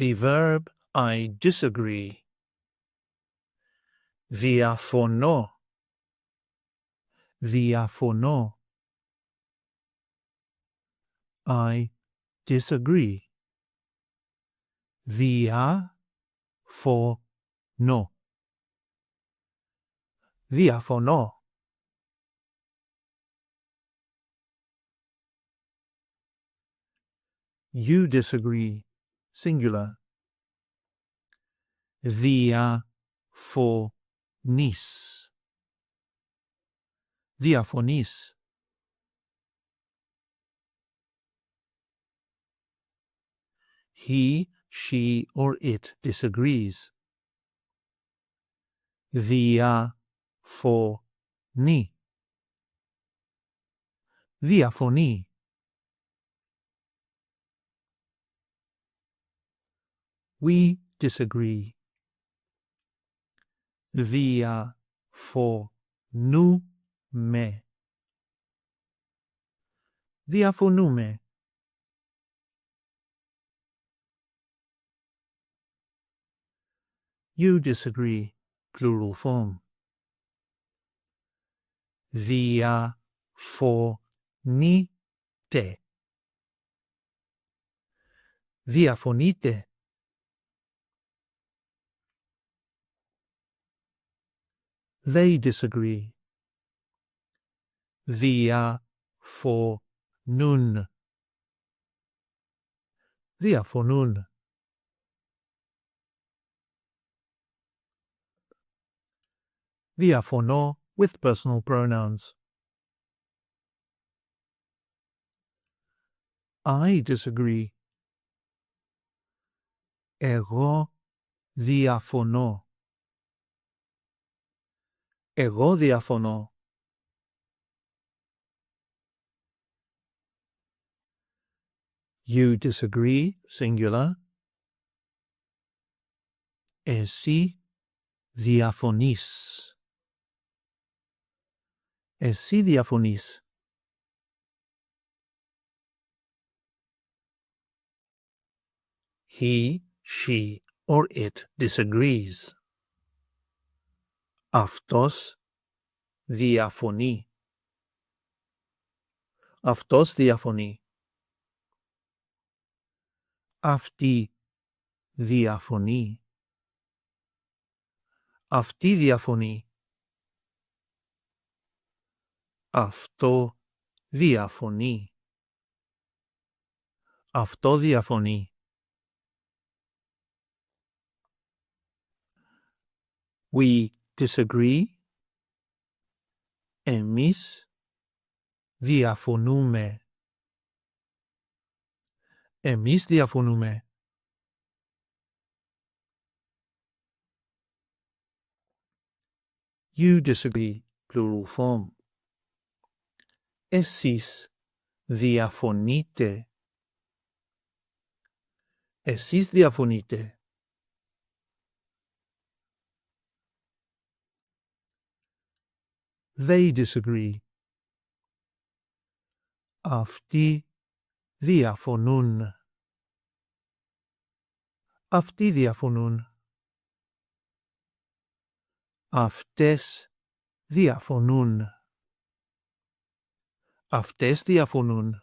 The verb I disagree. Διαφωνώ. Διαφωνώ. I disagree. Διαφωνώ. Διαφωνώ. You disagree. Singular. Διαφωνείς. Διαφωνείς. He, she, or it disagrees. Διαφωνεί. Διαφωνεί. We disagree. Διαφωνούμε. Διαφωνούμε. You disagree. Plural form. Διαφωνείτε. Διαφωνείτε. They disagree. Διαφωνούν. Διαφωνούν. Διαφωνώ with personal pronouns. I disagree. Εγώ διαφωνώ. Εγώ διαφωνώ. You disagree, singular. Εσύ διαφωνείς. Εσύ διαφωνείς. He, she, or it disagrees. Αυτός διαφωνεί. Αυτός διαφωνεί. Αυτή διαφωνεί. Αυτή διαφωνεί. Αυτό διαφωνεί. Αυτό διαφωνεί. We disagree. Εμείς διαφωνούμε. Εμείς διαφωνούμε. You disagree. Plural form. Εσείς διαφωνείτε. Εσείς διαφωνείτε. They disagree. Αυτοί διαφωνούν. Αυτοί διαφωνούν. Αυτές διαφωνούν. Αυτές διαφωνούν.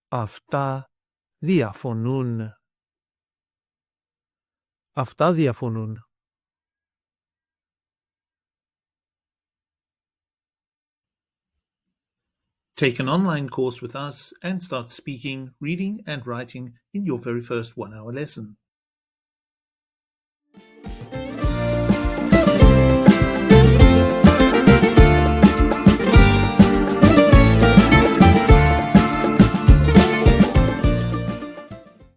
Αυτά διαφωνούν. Αυτά διαφωνούν. Take an online course with us and start speaking, reading and writing in your very first 1-hour lesson.